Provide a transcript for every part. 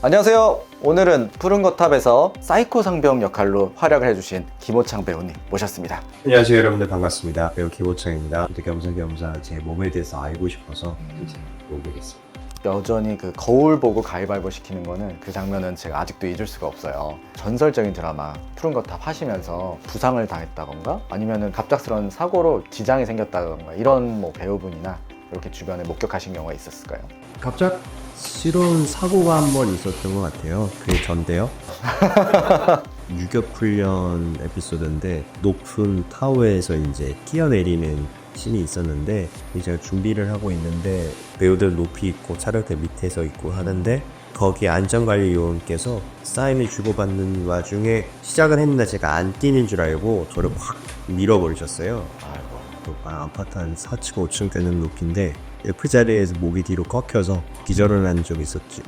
안녕하세요. 오늘은 푸른 거탑에서 사이코 상병 역할로 활약을 해주신 김호창 배우님 모셨습니다. 안녕하세요 여러분들, 반갑습니다. 배우 김호창입니다. 겸사겸사 제 몸에 대해서 알고 싶어서 이제 오게 됐습니다. 여전히 그 거울 보고 가위바위보 시키는 거는 그 장면은 제가 아직도 잊을 수가 없어요. 전설적인 드라마 푸른 거탑 하시면서 부상을 당했다던가 아니면은 갑작스러운 사고로 지장이 생겼다던가 이런 뭐 배우분이나 이렇게 주변에 목격하신 경우가 있었을까요? 갑작스러운 사고가 한 번 있었던 것 같아요. 그게 전데요. 유격훈련 에피소드인데 높은 타워에서 이제 뛰어내리는 씬이 있었는데 제가 준비를 하고 있는데 배우들 높이 있고 촬영대 밑에서 있고 하는데 거기 안전관리 요원께서 사인을 주고받는 와중에 시작을 했는데 제가 안 뛰는 줄 알고 저를 확 밀어버리셨어요. 또 아파트 한 4층 5층 되는 높이인데 F자리에서 목이 뒤로 꺾여서 기절을 한 적이 있었지.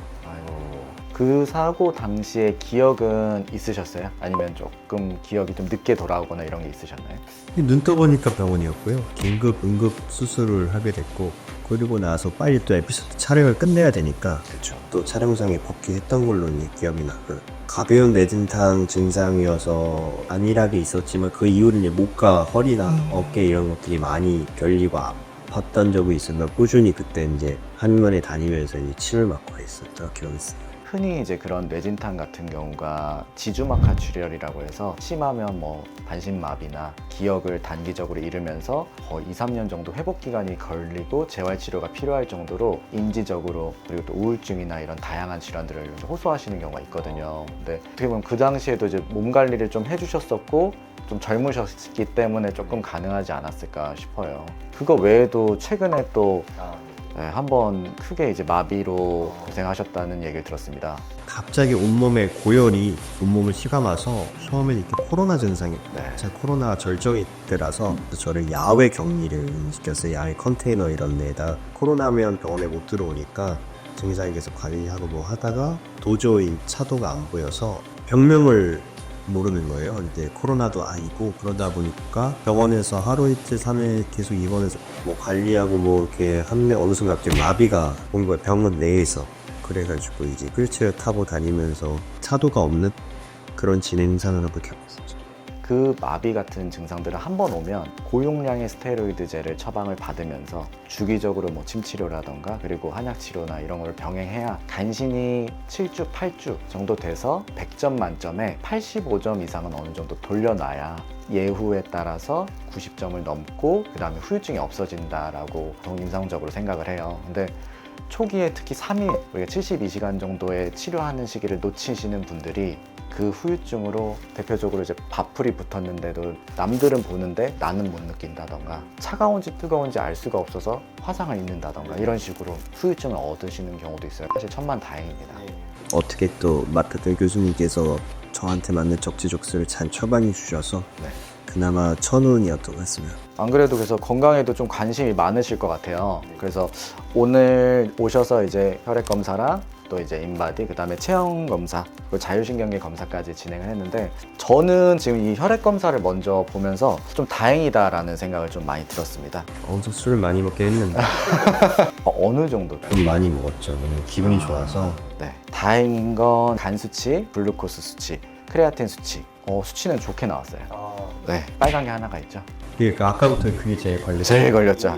그 사고 당시에 기억은 있으셨어요? 아니면 조금 기억이 좀 늦게 돌아오거나 이런 게 있으셨나요? 눈 떠보니까 병원이었고요. 긴급 응급 수술을 하게 됐고 그리고 나서 빨리 또 에피소드 촬영을 끝내야 되니까 또 촬영장에 복귀했던 걸로 기억이 나고 가벼운 뇌진탕 증상이어서 안일하게 있었지만 그 이후로 이제 목과 허리나 어깨 이런 것들이 많이 결리고 아팠던 적이 있어서 꾸준히 그때 이제 한의원에 다니면서 이제 침을 맞고 있었던 기억이 있어요. 흔히 이제 그런 뇌진탕 같은 경우가 지주막하 출혈이라고 해서 심하면 뭐 반신마비나 기억을 단기적으로 잃으면서 거의 2-3년 정도 회복 기간이 걸리고 재활 치료가 필요할 정도로 인지적으로 그리고 또 우울증이나 이런 다양한 질환들을 호소하시는 경우가 있거든요. 근데 어떻게 보면 그 당시에도 이제 몸 관리를 좀 해주셨었고 좀 젊으셨기 때문에 조금 가능하지 않았을까 싶어요. 그거 외에도 최근에 또 한번 크게 이제 마비로 고생하셨다는 얘기를 들었습니다. 갑자기 온몸에 고열이 온몸을 휘감아서 처음에 이렇게 코로나 증상이 제가 코로나 절정이 때라서 저를 야외 격리를 시켰어요. 야외 컨테이너 이런 데에다. 코로나면 병원에 못 들어오니까 증상이 계속 관리하고 뭐 하다가 도저히 차도가 안 보여서 병명을 모르는 거예요. 이제 코로나도 아니고 그러다 보니까 병원에서 하루 이틀 3일 계속 입원해서 뭐 관리하고 뭐 이렇게 한데 어느 순간 갑자기 마비가 온 거예요. 병원 내에서. 그래가지고 이제 휠체어 타고 다니면서 차도가 없는 그런 진행 상황을 겪었었죠. 그 마비 같은 증상들은 한 번 오면 고용량의 스테로이드제를 처방을 받으면서 주기적으로 뭐 침치료라던가 그리고 한약치료나 이런 걸 병행해야 간신히 7주, 8주 정도 돼서 100점 만점에 85점 이상은 어느 정도 돌려놔야 예후에 따라서 90점을 넘고 그 다음에 후유증이 없어진다라고 보통 임상적으로 생각을 해요. 근데 초기에 특히 3일, 우리가 72시간 정도의 치료하는 시기를 놓치시는 분들이 그 후유증으로 대표적으로 이제 밥풀이 붙었는데도 남들은 보는데 나는 못 느낀다던가 차가운지 뜨거운지 알 수가 없어서 화상을 입는다던가 이런 식으로 후유증을 얻으시는 경우도 있어요. 사실 천만다행입니다. 어떻게 또 맡았던 교수님께서 저한테 맞는 적재적소를 잘 처방해 주셔서 그나마 천운이었던 것 같습니다. 안 그래도 그래서 건강에도 좀 관심이 많으실 것 같아요. 그래서 오늘 오셔서 이제 혈액 검사랑 또 이제 인바디, 그 다음에 체형 검사, 그리고 자율신경계 검사까지 진행을 했는데 저는 지금 이 혈액 검사를 먼저 보면서 좀 다행이다라는 생각을 좀 많이 들었습니다. 엄청 술을 많이 먹긴 했는데 어느 정도? 좀 많이 먹었죠. 너무 기분이 좋아서. 네, 다행인 건 간 수치, 글루코스 수치, 크레아틴 수치 수치는 좋게 나왔어요. 네, 빨간 게 하나가 있죠. 그러니까 아까부터 그게 제일 걸렸어요. 제일 걸렸죠.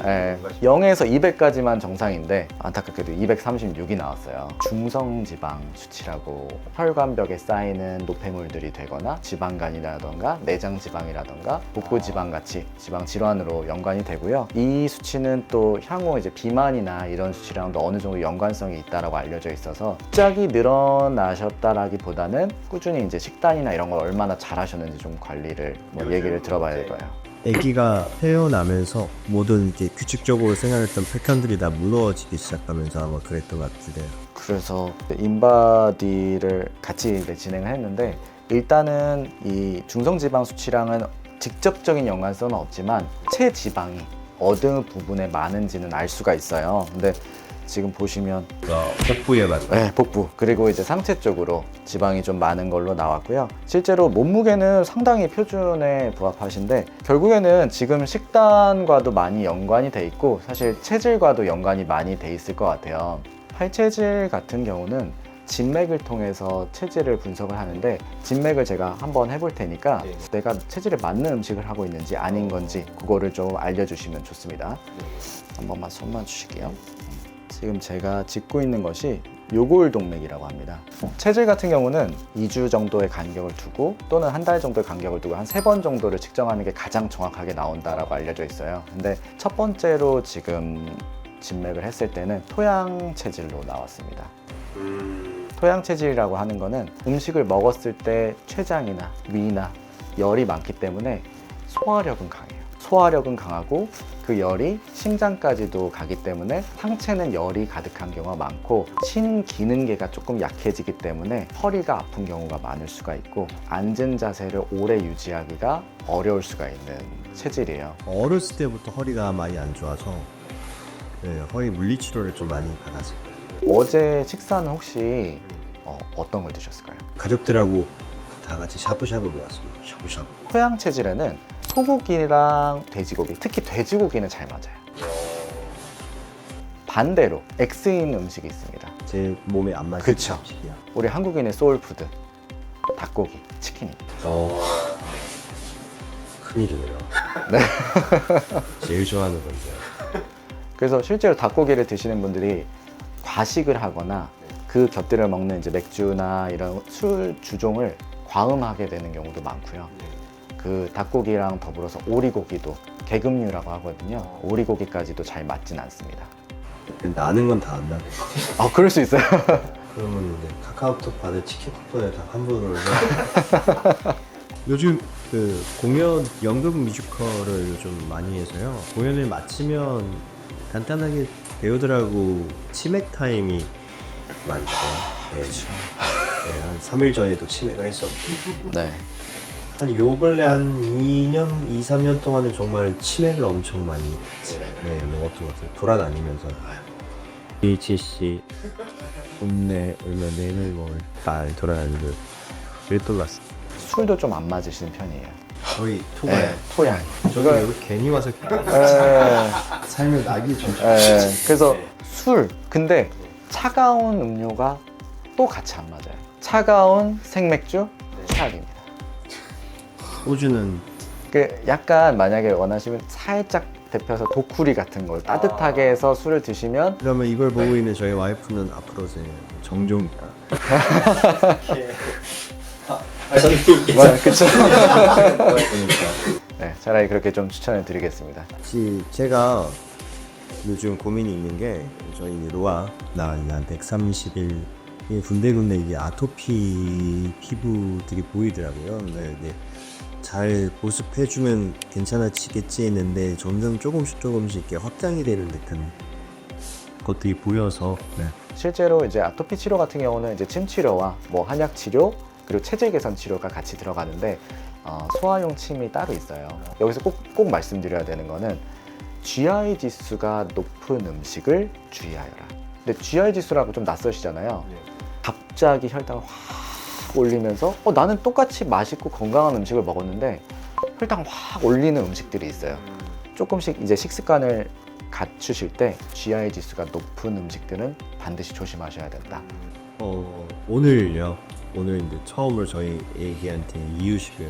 0에서 200까지만 정상인데 안타깝게도 236이 나왔어요. 중성지방 수치라고 혈관벽에 쌓이는 노폐물들이 되거나 지방간이라던가 내장지방이라던가 복부지방같이 지방 질환으로 연관이 되고요. 이 수치는 또 향후 이제 비만이나 이런 수치랑도 어느 정도 연관성이 있다라고 알려져 있어서 갑자기 늘어나셨다라기보다는 꾸준히 이제 식단이나 이런 걸 얼마나 잘하셨는지 좀 관리를 얘기를 들어봐야 될 거예요. 아기가 태어나면서 모든 이렇게 규칙적으로 생활했던 패턴들이 다 무너지기 시작하면서 아마 그랬던 것 같은데. 그래서 인바디를 같이 이제 진행을 했는데 일단은 이 중성지방 수치랑은 직접적인 연관성은 없지만 체지방이 어느 부분에 많은지는 알 수가 있어요. 근데 지금 보시면 복부에 맞아요. 네, 복부 그리고 이제 상체 쪽으로 지방이 좀 많은 걸로 나왔고요. 실제로 몸무게는 상당히 표준에 부합하신데 결국에는 지금 식단과도 많이 연관이 돼 있고 사실 체질과도 연관이 많이 돼 있을 것 같아요. 팔체질 같은 경우는 진맥을 통해서 체질을 분석을 하는데 진맥을 제가 한번 해볼 테니까 네. 내가 체질에 맞는 음식을 하고 있는지 아닌 건지 그거를 좀 알려주시면 좋습니다. 한 번만 손만 주실게요. 지금 제가 짚고 있는 것이 요골동맥이라고 합니다. 체질 같은 경우는 2주 정도의 간격을 두고 또는 한 달 정도의 간격을 두고 한 3번 정도를 측정하는 게 가장 정확하게 나온다라고 알려져 있어요. 근데 첫 번째로 지금 진맥을 했을 때는 토양 체질로 나왔습니다. 토양 체질이라고 하는 거는 음식을 먹었을 때 췌장이나 위나 열이 많기 때문에 소화력은 강해요. 소화력은 강하고 그 열이 심장까지도 가기 때문에 상체는 열이 가득한 경우가 많고 신기능계가 조금 약해지기 때문에 허리가 아픈 경우가 많을 수가 있고 앉은 자세를 오래 유지하기가 어려울 수가 있는 체질이에요. 어렸을 때부터 허리가 많이 안 좋아서 네, 허리 물리치료를 좀 많이 받았어요. 어제 식사는 혹시 어떤 걸 드셨을까요? 가족들하고 다 같이 샤브샤브 먹었습니다. 샤브샤브. 토양 체질에는 소고기랑 돼지고기, 특히 돼지고기는 잘 맞아요. 반대로 X인 음식이 있습니다. 제 몸에 안 맞는 그쵸. 음식이야. 우리 한국인의 소울푸드, 닭고기, 치킨입니다. 큰일이네요. 네. 제일 좋아하는 건데요. 그래서 실제로 닭고기를 드시는 분들이 과식을 하거나 그 곁들여 먹는 이제 맥주나 이런 술 주종을 과음하게 되는 경우도 많고요. 그 닭고기랑 더불어서 오리고기도 계급류라고 하거든요. 오리고기까지도 잘 맞진 않습니다. 나는 건 다 안다네. 아, 그럴 수 있어요. 그러면 이제 카카오톡 받을 치킨 쿠폰에 다 환불을 해. 요즘 그 공연 연극 뮤지컬을 요즘 많이 해서요. 공연을 마치면 간단하게 배우들하고 치맥 타임이 많죠. 네. 네, 한 3일 전에도 치맥을 했었고 네. 한 요 근래 한 2년, 2, 3년 동안은 정말 치맥을 엄청 많이 먹었던 것 같아요. 돌아다니면서 BHC 국내 얼마 내일 먹을 달 돌아다니고 그랬던 것 같습니다. 술도 좀 안 맞으시는 편이에요. 거의 토양. 저도 여기 괜히 와서 삶을 낙이 좀 그래서 술, 근데 차가운 음료가 또 같이 안 맞아요. 차가운 생맥주, 최악입니다. 소주는 그 약간 만약에 원하시면 살짝 데펴서 도쿠리 같은 걸 따뜻하게 해서 술을 드시면 그러면 이걸 보고 있는 저희 와이프는 앞으로 제 정종이다. 그쵸? 네, 차라리 그렇게 좀 추천을 드리겠습니다. 혹시 제가 요즘 고민이 있는 게 저희 로아 나 130일 군데군데 이게 아토피 피부들이 보이더라고요. 네. 잘 보습해주면 괜찮아지겠지 했는데 점점 조금씩 이렇게 확장이 되는 듯한 것들이 보여서 실제로 이제 아토피 치료 같은 경우는 이제 침 치료와 뭐 한약 치료 그리고 체질 개선 치료가 같이 들어가는데 소화용 침이 따로 있어요. 여기서 꼭 말씀드려야 되는 거는 GI 지수가 높은 음식을 주의하여라. 근데 GI 지수라고 좀 낯서시잖아요. 갑자기 혈당을 확 올리면서 나는 똑같이 맛있고 건강한 음식을 먹었는데 혈당 확 올리는 음식들이 있어요. 조금씩 이제 식습관을 갖추실 때 GI 지수가 높은 음식들은 반드시 조심하셔야 된다. 오늘요. 오늘 이제 처음으로 저희 애기한테 이유식을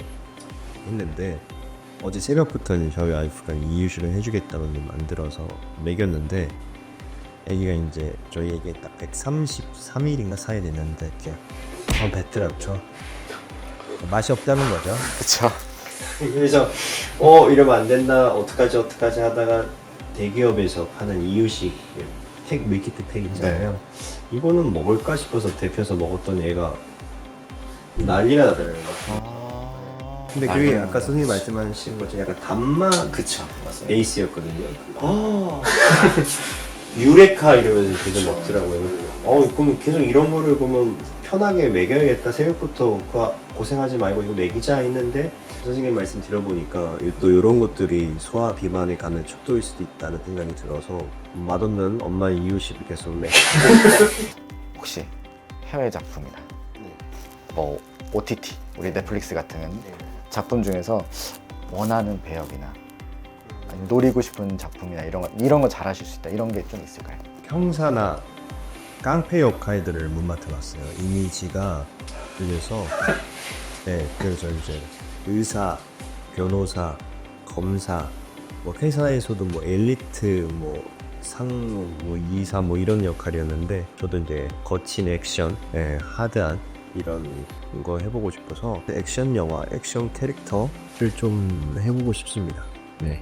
했는데 어제 새벽부터 저희 와이프가 이유식을 해주겠다고 만들어서 먹였는데 애기가 이제 저희 애기 딱 133일인가 사야 됐는데 이렇게 뱉더라고요. 맛이 없다는 거죠. 그렇죠. 그래서 이러면 안 된다 어떡하지 하다가 대기업에서 파는 이유식 밀키트 팩 있잖아요. 이거는 먹을까 싶어서 데펴서 먹었더니 애가 난리가 나더라고요. 근데 그게 아까 선생님 말씀하신 것처럼 약간 단맛 그쵸. 베이스였거든요. 유레카 이러면서 계속 먹더라고요. 그럼 계속 이런 거를 보면 편하게 먹여야겠다. 새벽부터 고생하지 말고 이거 먹이자 했는데 선생님 말씀 들어보니까 또 이런 것들이 소화 비만에 가는 척도일 수도 있다는 생각이 들어서 맛없는 엄마 이유식을 계속 혹시 해외 작품이나 뭐 OTT, 우리 넷플릭스 같은 작품 중에서 원하는 배역이나 아니면 노리고 싶은 작품이나 이런 거 잘하실 수 있다 이런 게 좀 있을까요? 형사나 깡패 역할들을 못 맡아봤어요. 이미지가 그래서 네, 그래서 이제 의사, 변호사, 검사, 뭐 회사에서도 뭐 엘리트, 뭐 상무, 뭐 이사 뭐 이런 역할이었는데 저도 이제 거친 액션, 하드한 이런 거 해보고 싶어서 액션 영화, 액션 캐릭터를 좀 해보고 싶습니다. 네.